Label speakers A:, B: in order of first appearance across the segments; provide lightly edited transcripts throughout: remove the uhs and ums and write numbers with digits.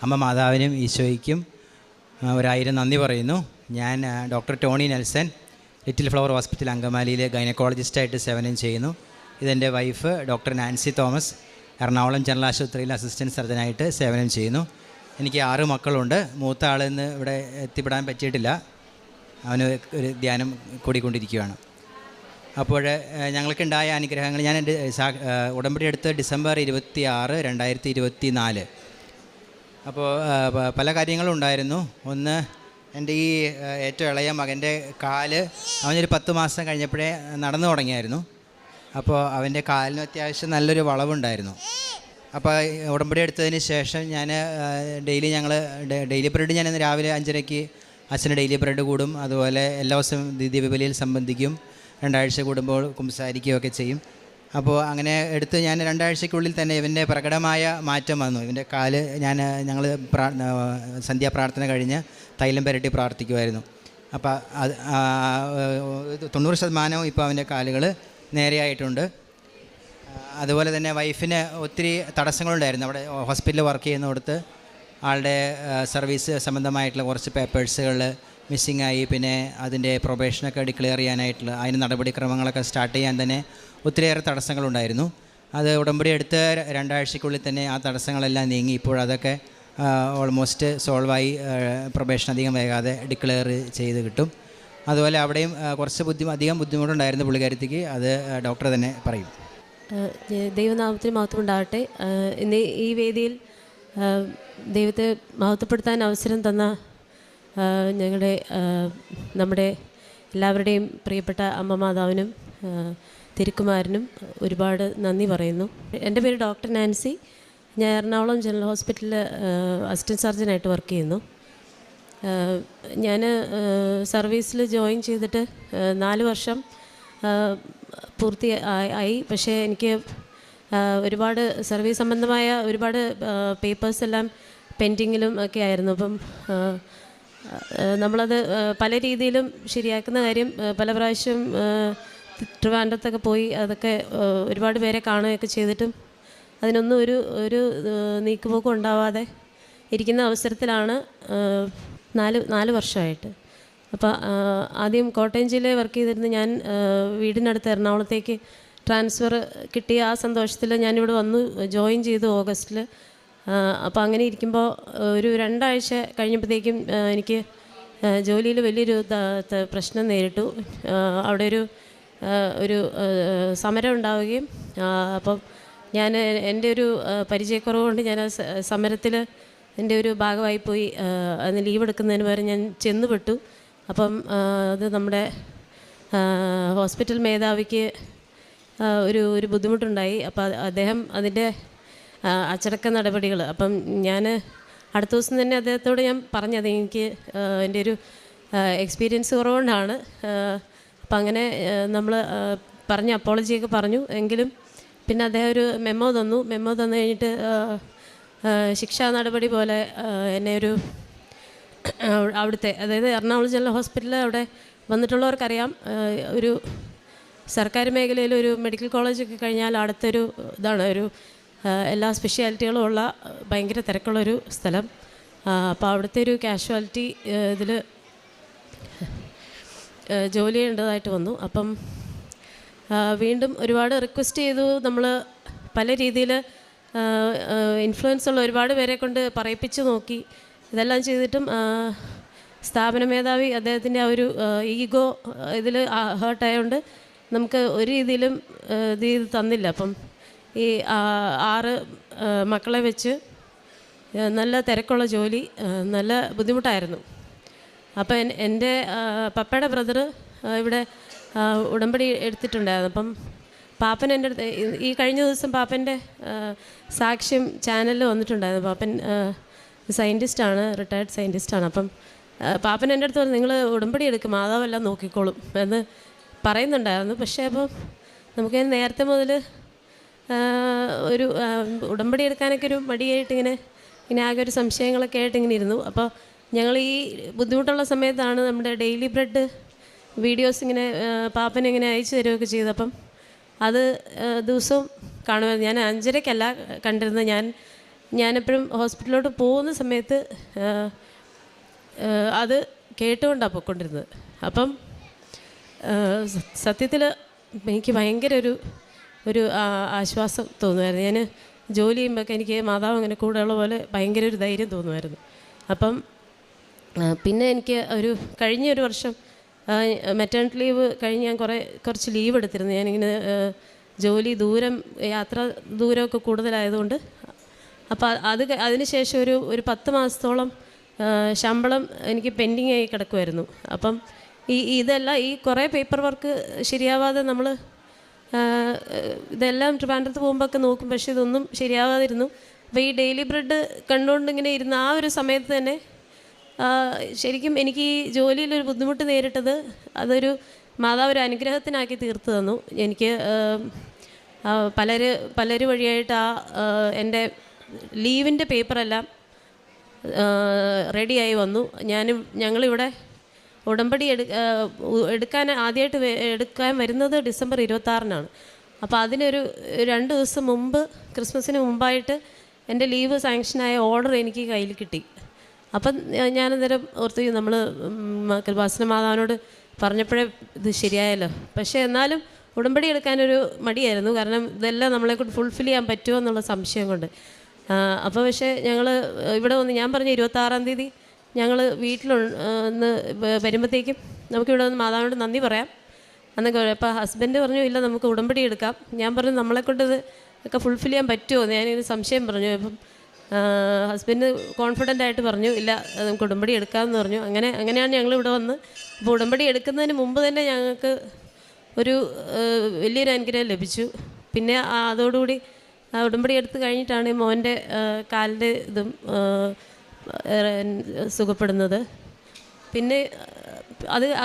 A: അമ്മ മാതാവിനും ഈശോയ്ക്കും ഒരായിരം നന്ദി പറയുന്നു. ഞാൻ doctor Tony Nelson, little flower hospital അങ്കമാലിയിൽ ഗൈനക്കോളജിസ്റ്റായിട്ട് സേവനം ചെയ്യുന്നു. ഇതെൻ്റെ wife doctor Nancy Thomas, Ernakulam general ആശുപത്രിയിൽ അസിസ്റ്റൻറ്റ് സർജനായിട്ട് സേവനം ചെയ്യുന്നു. എനിക്ക് 6 മക്കളുണ്ട്. മൂത്ത ആളിന്ന് ഇവിടെ എത്തിപ്പെടാൻ പറ്റിയിട്ടില്ല, അവന് ഒരു ധ്യാനം കൂടിക്കൊണ്ടിരിക്കുകയാണ്. അപ്പോൾ ഞങ്ങൾക്കുണ്ടായ അനുഗ്രഹങ്ങൾ, ഞാൻ എൻ്റെ ഉടമ്പടി എടുത്ത് ഡിസംബർ 26, 2024. അപ്പോൾ പല കാര്യങ്ങളും ഉണ്ടായിരുന്നു. ഒന്ന്, എൻ്റെ ഈ ഏറ്റവും ഇളയ മകൻ്റെ കാല്, അവനൊരു 10 മാസം കഴിഞ്ഞപ്പോഴേ നടന്നു തുടങ്ങിയായിരുന്നു. അപ്പോൾ അവൻ്റെ കാലിന് അത്യാവശ്യം നല്ലൊരു വളവുണ്ടായിരുന്നു. അപ്പോൾ ഉടമ്പടി എടുത്തതിന് ശേഷം ഞാൻ ഡെയിലി ബ്രെഡ്, ഞാൻ രാവിലെ 5:30 അച്ഛന് ഡെയിലി ബ്രെഡ് കൂടും. അതുപോലെ എല്ലാ ദിവസവും ദിവ്യബലിയിൽ സംബന്ധിക്കും. 2 ആഴ്ച കൂടുമ്പോൾ കുമ്പസാരിക്കുകയൊക്കെ ചെയ്യും. അപ്പോൾ അങ്ങനെ എടുത്ത് ഞാൻ 2 ആഴ്ചയ്ക്കുള്ളിൽ തന്നെ ഇവൻ്റെ പ്രകടമായ മാറ്റം വന്നു. ഇവൻ്റെ കാല് ഞങ്ങൾ സന്ധ്യാപ്രാർത്ഥന കഴിഞ്ഞ് തൈലം പുരട്ടി പ്രാർത്ഥിക്കുമായിരുന്നു. അപ്പോൾ 90% ഇപ്പോൾ അവൻ്റെ കാലുകൾ നേരെയായിട്ടുണ്ട്. അതുപോലെ തന്നെ വൈഫിന് ഒത്തിരി തടസ്സങ്ങളുണ്ടായിരുന്നു. അവിടെ ഹോസ്പിറ്റലിൽ വർക്ക് ചെയ്യുന്നിടത്ത് ആളുടെ സർവീസ് സംബന്ധമായിട്ടുള്ള കുറച്ച് പേപ്പേഴ്സുകൾ മിസ്സിംഗ് ആയി. പിന്നെ അതിൻ്റെ പ്രൊബേഷനൊക്കെ ഡിക്ലെയർ ചെയ്യാനായിട്ടുള്ള അതിന് നടപടിക്രമങ്ങളൊക്കെ സ്റ്റാർട്ട് ചെയ്യാൻ തന്നെ ഒത്തിരിയേറെ തടസ്സങ്ങളുണ്ടായിരുന്നു. അത് ഉടമ്പടി എടുത്ത് 2 ആഴ്ചയ്ക്കുള്ളിൽ തന്നെ ആ തടസ്സങ്ങളെല്ലാം നീങ്ങി. ഇപ്പോൾ അതൊക്കെ ഓൾമോസ്റ്റ് സോൾവായി. പ്രൊബേഷൻ അധികം വൈകാതെ ഡിക്ലെയർ ചെയ്ത് കിട്ടും. അതുപോലെ അവിടെയും കുറച്ച് അധികം ബുദ്ധിമുട്ടുണ്ടായിരുന്നു പുള്ളിക്കാരത്തിക്ക്. അത് ഡോക്ടർ തന്നെ പറയും.
B: ദൈവനാമത്തിന് മഹത്വം ഉണ്ടാകട്ടെ. ഇന്ന് ഈ വേദിയിൽ ദൈവത്തെ മഹത്വപ്പെടുത്താൻ അവസരം തന്ന നമ്മുടെ എല്ലാവരുടെയും പ്രിയപ്പെട്ട അമ്മ മാതാവിനും തിരുക്കുമാരനും ഒരുപാട് നന്ദി പറയുന്നു. എൻ്റെ പേര് ഡോക്ടർ നാൻസി. ഞാൻ എറണാകുളം ജനറൽ ഹോസ്പിറ്റലിൽ അസിസ്റ്റൻറ്റ് സർജനായിട്ട് വർക്ക് ചെയ്യുന്നു. ഞാൻ സർവീസിൽ ജോയിൻ ചെയ്തിട്ട് 4 വർഷം പൂർത്തിയായി. പക്ഷേ എനിക്ക് ഒരുപാട് സർവീസ് സംബന്ധമായ ഒരുപാട് പേപ്പേഴ്സ് എല്ലാം പെൻഡിങ്ങിലും ഒക്കെ ആയിരുന്നു. അപ്പം നമ്മളത് പല രീതിയിലും ശരിയാക്കുന്ന കാര്യം പല പ്രാവശ്യം ട്രിവാൻഡ്രത്തൊക്കെ പോയി അതൊക്കെ ഒരുപാട് പേരെ കാണുകയൊക്കെ ചെയ്തിട്ടും അതിനൊന്നും ഒരു നീക്കുപോക്കും ഉണ്ടാവാതെ ഇരിക്കുന്ന അവസരത്തിലാണ് 4 വർഷമായിട്ട്. അപ്പോൾ ആദ്യം കോട്ടയം ജില്ലയിൽ വർക്ക് ചെയ്തിരുന്ന ഞാൻ വീടിനടുത്ത് എറണാകുളത്തേക്ക് ട്രാൻസ്ഫർ കിട്ടിയ ആ സന്തോഷത്തിൽ ഞാനിവിടെ വന്നു ജോയിൻ ചെയ്തു ഓഗസ്റ്റിൽ. അപ്പോൾ അങ്ങനെ ഇരിക്കുമ്പോൾ ഒരു 2 ആഴ്ച കഴിഞ്ഞപ്പോഴത്തേക്കും എനിക്ക് ജോലിയിൽ വലിയൊരു പ്രശ്നം നേരിട്ടു. അവിടെ ഒരു സമരം ഉണ്ടാവുകയും അപ്പം ഞാൻ എൻ്റെ ഒരു പരിചയക്കുറവ് കൊണ്ട് ഞാൻ ആ സമരത്തിൽ എൻ്റെ ഒരു ഭാഗമായിപ്പോയി. അതിന് ലീവ് എടുക്കുന്നതിന് പകരം ഞാൻ ചെന്നുപെട്ടു. അപ്പം അത് നമ്മുടെ ഹോസ്പിറ്റൽ മേധാവിക്ക് ഒരു ബുദ്ധിമുട്ടുണ്ടായി. അപ്പോൾ അദ്ദേഹം അതിൻ്റെ അച്ചടക്ക നടപടികൾ, അപ്പം ഞാൻ അടുത്ത ദിവസം തന്നെ അദ്ദേഹത്തോട് ഞാൻ പറഞ്ഞത് എനിക്ക് എൻ്റെ ഒരു എക്സ്പീരിയൻസ് കുറവുകൊണ്ടാണ്. അപ്പം അങ്ങനെ നമ്മൾ പറഞ്ഞ് അപ്പോളജിയൊക്കെ പറഞ്ഞു. എങ്കിലും പിന്നെ അദ്ദേഹം ഒരു മെമ്മോ തന്നു കഴിഞ്ഞിട്ട് ശിക്ഷാ നടപടി പോലെ എന്നെ അവിടുത്തെ, അതായത് എറണാകുളം ജനറൽ ഹോസ്പിറ്റലിൽ അവിടെ വന്നിട്ടുള്ളവർക്കറിയാം, ഒരു സർക്കാർ മേഖലയിൽ ഒരു മെഡിക്കൽ കോളേജൊക്കെ കഴിഞ്ഞാൽ അടുത്തൊരു ഇതാണ്, എല്ലാ സ്പെഷ്യാലിറ്റികളും ഉള്ള ഭയങ്കര തിരക്കുള്ളൊരു സ്ഥലം. അപ്പോൾ അവിടുത്തെ ഒരു കാഷ്വാലിറ്റി ഇതിൽ ജോലി ചെയ്യേണ്ടതായിട്ട് വന്നു. അപ്പം വീണ്ടും ഒരുപാട് റിക്വസ്റ്റ് ചെയ്തു. നമ്മൾ പല രീതിയിൽ ഇൻഫ്ലുവൻസ് ഉള്ള ഒരുപാട് പേരെ കൊണ്ട് പറയിപ്പിച്ച് നോക്കി. ഇതെല്ലാം ചെയ്തിട്ടും സ്ഥാപന മേധാവി അദ്ദേഹത്തിൻ്റെ ആ ഒരു ഈഗോ ഇതിൽ ഹേർട്ടായതുകൊണ്ട് നമുക്ക് ഒരു രീതിയിലും ഇത് തന്നില്ല. അപ്പം ഈ 6 മക്കളെ വെച്ച് നല്ല തിരക്കുള്ള ജോലി, നല്ല ബുദ്ധിമുട്ടായിരുന്നു. അപ്പം എൻ്റെ പപ്പയുടെ ബ്രദർ ഇവിടെ ഉടമ്പടി എടുത്തിട്ടുണ്ടായിരുന്നു. അപ്പം പാപ്പൻ എൻ്റെ അടുത്ത് ഈ കഴിഞ്ഞ ദിവസം പാപ്പൻ്റെ സാക്ഷ്യം ചാനലിൽ വന്നിട്ടുണ്ടായിരുന്നു. പാപ്പൻ സയൻറ്റിസ്റ്റാണ്, റിട്ടയർഡ് സയൻറ്റിസ്റ്റാണ്. അപ്പം പാപ്പൻ എൻ്റെ അടുത്ത് പറഞ്ഞു, നിങ്ങൾ ഉടമ്പടി എടുക്കും, മാതാവെല്ലാം നോക്കിക്കോളും എന്ന് പറയുന്നുണ്ടായിരുന്നു. പക്ഷേ അപ്പം നമുക്ക് നേരത്തെ മുതൽ ഒരു ഉടമ്പടി എടുക്കാനൊക്കെ ഒരു മടിയായിട്ട് ഇങ്ങനെ ആകെ ഒരു സംശയങ്ങളൊക്കെ ആയിട്ട് ഇങ്ങനെ ഇരുന്നു. അപ്പോൾ ഞങ്ങൾ ഈ ബുദ്ധിമുട്ടുള്ള സമയത്താണ് നമ്മുടെ ഡെയിലി ബ്രെഡ് വീഡിയോസ് ഇങ്ങനെ പാപ്പനിങ്ങനെ അയച്ചു തരികയൊക്കെ ചെയ്തപ്പം അത് ദിവസവും കാണുമായിരുന്നു. ഞാൻ 5:30-ക്കല്ല കണ്ടിരുന്നത്, ഞാൻ ഞാനെപ്പോഴും ഹോസ്പിറ്റലിലോട്ട് പോകുന്ന സമയത്ത് അത് കേട്ടുകൊണ്ടാണ് പോയിക്കൊണ്ടിരുന്നത്. അപ്പം സത്യത്തിൽ എനിക്ക് ഭയങ്കര ഒരു ആശ്വാസം തോന്നുമായിരുന്നു. ഞാൻ ജോലി ചെയ്യുമ്പോഴൊക്കെ എനിക്ക് മാതാവ് അങ്ങനെ കൂടെയുള്ള പോലെ ഭയങ്കര ഒരു ധൈര്യം തോന്നുമായിരുന്നു. അപ്പം പിന്നെ എനിക്ക് കഴിഞ്ഞൊരു വർഷം മെറ്റേണിറ്റി ലീവ് കഴിഞ്ഞ് ഞാൻ കുറച്ച് ലീവ് എടുത്തിരുന്നു. ഞാനിങ്ങനെ ജോലി യാത്ര ദൂരമൊക്കെ കൂടുതലായതുകൊണ്ട്. അപ്പോൾ അതിന് ശേഷം ഒരു 10 മാസത്തോളം ശമ്പളം എനിക്ക് പെൻഡിങ് ആയി കിടക്കുമായിരുന്നു. അപ്പം ഇതെല്ലാം കുറേ പേപ്പർ വർക്ക് ശരിയാവാതെ നമ്മൾ ഇതെല്ലാം ട്രിവാൻഡ്രത്ത് പോകുമ്പോഴൊക്കെ നോക്കും, പക്ഷേ ഇതൊന്നും ശരിയാവാതിരുന്നു. അപ്പോൾ ഈ ഡെയിലി ബ്രെഡ് കണ്ടുകൊണ്ട് ഇങ്ങനെ ഇരുന്ന ആ ഒരു സമയത്ത് തന്നെ ശരിക്കും എനിക്ക് ഈ ജോലിയിലൊരു ബുദ്ധിമുട്ട് നേരിട്ടത് അതൊരു മാതാവ് ഒരു അനുഗ്രഹത്തിനാക്കി തീർത്തു തന്നു. എനിക്ക് പലർ വഴിയായിട്ട് എൻ്റെ ലീവിൻ്റെ പേപ്പറെല്ലാം റെഡിയായി വന്നു. ഞങ്ങളിവിടെ ഉടമ്പടി ആദ്യമായിട്ട് എടുക്കാൻ വരുന്നത് ഡിസംബർ 26-നാണ്. അപ്പോൾ അതിനൊരു 2 ദിവസം മുമ്പ്, ക്രിസ്മസിന് മുമ്പായിട്ട് എൻ്റെ ലീവ് സാങ്ഷനായ ഓർഡർ എനിക്ക് കയ്യിൽ കിട്ടി. അപ്പം ഞാനന്നേരം ഓർത്തു, നമ്മൾ കൃപാസന മാതാവിനോട് പറഞ്ഞപ്പോഴേ ഇത് ശരിയായല്ലോ. പക്ഷേ എന്നാലും ഉടമ്പടി എടുക്കാനൊരു മടിയായിരുന്നു, കാരണം ഇതെല്ലാം നമ്മളെക്കൊണ്ട് ഫുൾഫിൽ ചെയ്യാൻ പറ്റുമോ എന്നുള്ള സംശയം കൊണ്ട്. അപ്പോൾ പക്ഷേ ഞങ്ങൾ ഇവിടെ വന്ന് ഞാൻ പറഞ്ഞ 26-ാം തീയതി ഞങ്ങൾ വീട്ടിലൊന്ന് വരുമ്പോഴത്തേക്കും നമുക്കിവിടെ വന്ന് മാതാവിനോട് നന്ദി പറയാം എന്നൊക്കെ പറയും. അപ്പോൾ ഹസ്ബൻഡ് പറഞ്ഞു, ഇല്ല നമുക്ക് ഉടമ്പടി എടുക്കാം. ഞാൻ പറഞ്ഞു, നമ്മളെക്കൊണ്ട് ഇത് ഒക്കെ ഫുൾഫിൽ ചെയ്യാൻ പറ്റുമോ? ഞാനിത് സംശയം പറഞ്ഞു. അപ്പം ഹസ്ബൻഡ് കോൺഫിഡൻ്റ് ആയിട്ട് പറഞ്ഞു, ഇല്ല നമുക്ക് ഉടമ്പടി എടുക്കാമെന്ന് പറഞ്ഞു. അങ്ങനെയാണ് ഞങ്ങൾ ഇവിടെ വന്ന്. അപ്പോൾ ഉടമ്പടി എടുക്കുന്നതിന് മുമ്പ് തന്നെ ഞങ്ങൾക്ക് വലിയൊരു അനുഗ്രഹം ലഭിച്ചു. പിന്നെ അതോടുകൂടി ഉടമ്പടി എടുത്ത് കഴിഞ്ഞിട്ടാണ് മോൻ്റെ കാലിൻ്റെ ഇതും സുഖപ്പെടുന്നത്. പിന്നെ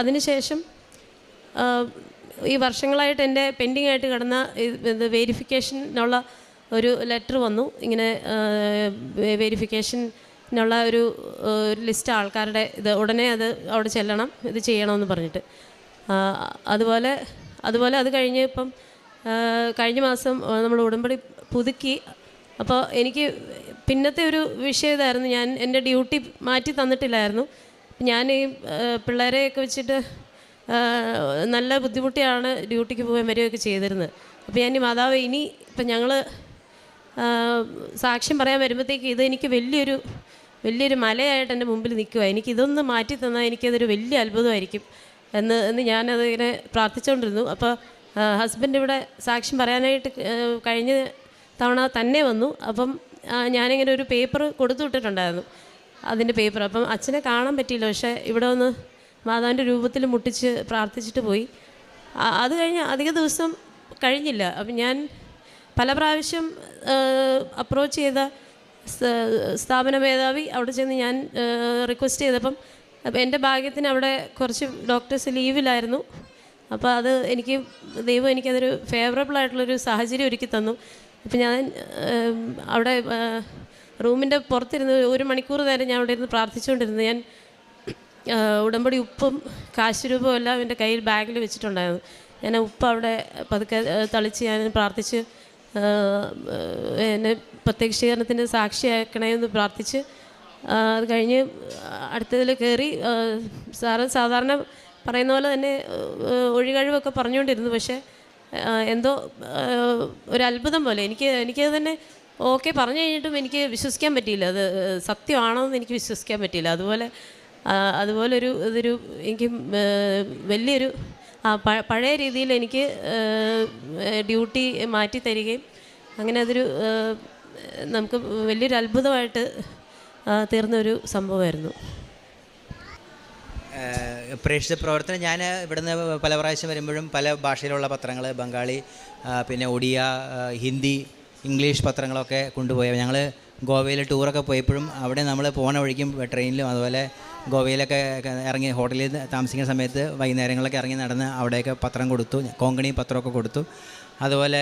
B: അതിനുശേഷം ഈ വർഷങ്ങളായിട്ട് എൻ്റെ പെൻഡിങ് ആയിട്ട് കിടന്ന വേരിഫിക്കേഷനുള്ള ഒരു ലെറ്റർ വന്നു. ഇങ്ങനെ വേരിഫിക്കേഷനുള്ള ഒരു ലിസ്റ്റ് ആൾക്കാരുടെ ഉടനെ അവിടെ ചെല്ലണം, ഇത് ചെയ്യണമെന്ന് പറഞ്ഞിട്ട്. അതുപോലെ അത് കഴിഞ്ഞ് ഇപ്പം കഴിഞ്ഞ മാസം നമ്മൾ ഉടമ്പടി പുതുക്കി. അപ്പോൾ എനിക്ക് പിന്നത്തെ ഒരു വിഷയം ഇതായിരുന്നു, ഞാൻ എൻ്റെ ഡ്യൂട്ടി മാറ്റി തന്നിട്ടില്ലായിരുന്നു. ഞാൻ ഈ പിള്ളേരെയൊക്കെ വെച്ചിട്ട് നല്ല ബുദ്ധിമുട്ടിയാണ് ഡ്യൂട്ടിക്ക് പോകാൻ വരികയൊക്കെ ചെയ്തിരുന്നത്. അപ്പോൾ ഞാൻ മാതാവ് ഇപ്പം ഞങ്ങൾ സാക്ഷ്യം പറയാൻ വരുമ്പോഴത്തേക്ക് ഇതെനിക്ക് വലിയൊരു മലയായിട്ട് എൻ്റെ മുമ്പിൽ നിൽക്കുക. എനിക്കിതൊന്ന് മാറ്റി തന്നാൽ എനിക്കതൊരു വലിയ അത്ഭുതമായിരിക്കും എന്ന് ഞാനതിങ്ങനെ പ്രാർത്ഥിച്ചുകൊണ്ടിരുന്നു. അപ്പോൾ ഹസ്ബൻഡ് ഇവിടെ സാക്ഷ്യം പറയാനായിട്ട് കഴിഞ്ഞ തവണ തന്നെ വന്നു. അപ്പം ഞാനിങ്ങനെ ഒരു പേപ്പർ കൊടുത്തു വിട്ടിട്ടുണ്ടായിരുന്നു, അതിൻ്റെ പേപ്പർ. അപ്പം അച്ഛനെ കാണാൻ പറ്റിയില്ല, പക്ഷേ ഇവിടെ വന്ന് മാതാവിൻ്റെ രൂപത്തിൽ മുട്ടിച്ച് പ്രാർത്ഥിച്ചിട്ട് പോയി. അത് കഴിഞ്ഞ് അധിക ദിവസം കഴിഞ്ഞില്ല. അപ്പം ഞാൻ പല പ്രാവശ്യം അപ്രോച്ച് ചെയ്ത സ്ഥാപന മേധാവി അവിടെ ചെന്ന് ഞാൻ റിക്വസ്റ്റ് ചെയ്തപ്പം എൻ്റെ ഭാഗ്യത്തിന് അവിടെ കുറച്ച് ഡോക്ടേഴ്സ് ലീവിലായിരുന്നു. അപ്പോൾ ദൈവം എനിക്കതൊരു ഫേവറബിളായിട്ടുള്ളൊരു സാഹചര്യം ഒരുക്കി തന്നു. അപ്പം ഞാൻ അവിടെ റൂമിൻ്റെ പുറത്തിരുന്ന് 1 മണിക്കൂർ നേരം ഞാൻ അവിടെ ഇരുന്ന് പ്രാർത്ഥിച്ചുകൊണ്ടിരുന്നു. ഞാൻ ഉടമ്പടി ഉപ്പും കാശുരൂപവും എല്ലാം എൻ്റെ കയ്യിൽ ബാഗിൽ വെച്ചിട്ടുണ്ടായിരുന്നു. ഞാൻ ഉപ്പ് അവിടെ പതുക്കെ തളിച്ച് ഞാൻ പ്രാർത്ഥിച്ച് എന്നെ പ്രത്യക്ഷീകരണത്തിൻ്റെ സാക്ഷിയാക്കണമെന്ന് പ്രാർത്ഥിച്ച് അത് കഴിഞ്ഞ് അടുത്തതിൽ കയറി സാധാരണ പറയുന്ന പോലെ തന്നെ ഒഴികഴിവൊക്കെ പറഞ്ഞുകൊണ്ടിരുന്നു. പക്ഷേ എന്തോ ഒരു അത്ഭുതം പോലെ എനിക്കത് തന്നെ ഓക്കെ പറഞ്ഞു കഴിഞ്ഞിട്ടും എനിക്ക് വിശ്വസിക്കാൻ പറ്റിയില്ല, അത് സത്യമാണോ എന്ന് എനിക്ക് വിശ്വസിക്കാൻ പറ്റിയില്ല. ഇതൊരു എനിക്ക് വലിയൊരു പഴയ രീതിയിൽ എനിക്ക് ഡ്യൂട്ടി മാറ്റി തരികയും അങ്ങനെ അതൊരു നമുക്ക് വലിയൊരു അത്ഭുതമായിട്ട് തീർന്നൊരു സംഭവമായിരുന്നു.
A: പ്രേക്ഷിത പ്രവർത്തനം ഞാൻ ഇവിടുന്ന് പല പ്രാവശ്യം വരുമ്പോഴും പല ഭാഷയിലുള്ള പത്രങ്ങൾ, ബംഗാളി, പിന്നെ ഒഡിയ, ഹിന്ദി, ഇംഗ്ലീഷ് പത്രങ്ങളൊക്കെ കൊണ്ടുപോയി. ഞങ്ങൾ ഗോവയിൽ ടൂറൊക്കെ പോയപ്പോഴും അവിടെ നമ്മൾ പോണ വഴിക്കും ട്രെയിനിലും അതുപോലെ ഗോവയിലൊക്കെ ഇറങ്ങി ഹോട്ടലിൽ താമസിക്കുന്ന സമയത്ത് വൈകുന്നേരങ്ങളിലൊക്കെ ഇറങ്ങി നടന്ന് അവിടെയൊക്കെ പത്രം കൊടുത്തു, കൊങ്കണി പത്രമൊക്കെ കൊടുത്തു. അതുപോലെ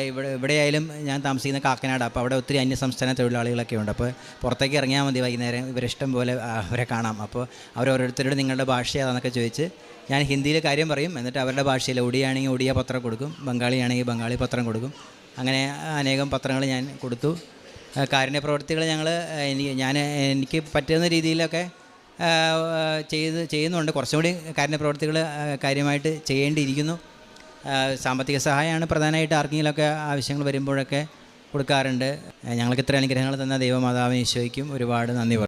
A: ഇവിടെയായാലും ഞാൻ താമസിക്കുന്ന കാക്കനാട്, അപ്പോൾ അവിടെ ഒത്തിരി അന്യസംസ്ഥാന തൊഴിലാളികളൊക്കെ ഉണ്ട്. അപ്പോൾ പുറത്തേക്ക് ഇറങ്ങിയാൽ മതി, വൈകുന്നേരം ഇവരിഷ്ടം പോലെ അവരെ കാണാം. അപ്പോൾ അവരോരോരുത്തരോട് നിങ്ങളുടെ ഭാഷ ഏതാണെന്നൊക്കെ ചോദിച്ച് ഞാൻ ഹിന്ദിയിൽ കാര്യം പറയും, എന്നിട്ട് അവരുടെ ഭാഷയിൽ ഒഡിയാണെങ്കിൽ ഒഡിയ പത്രം കൊടുക്കും, ബംഗാളിയാണെങ്കിൽ ബംഗാളി പത്രം കൊടുക്കും. അങ്ങനെ അനേകം പത്രങ്ങൾ ഞാൻ കൊടുത്തു. കാരുണ്യ പ്രവർത്തികൾ എനിക്ക് പറ്റുന്ന രീതിയിലൊക്കെ ചെയ്യുന്നുണ്ട്. കുറച്ചും കൂടി കാരുണ്യ പ്രവർത്തികൾ കാര്യമായിട്ട് ചെയ്യേണ്ടിയിരിക്കുന്നു. സാമ്പത്തിക സഹായമാണ് പ്രധാനമായിട്ട് ആർക്കെങ്കിലുമൊക്കെ ആവശ്യങ്ങൾ വരുമ്പോഴൊക്കെ കൊടുക്കാറുണ്ട്. ഞങ്ങൾക്ക് ഇത്ര അനുഗ്രഹങ്ങൾ തന്ന ദൈവമാതാവിന് ഈശോയ്ക്കും ഒരുപാട് നന്ദി പറയും.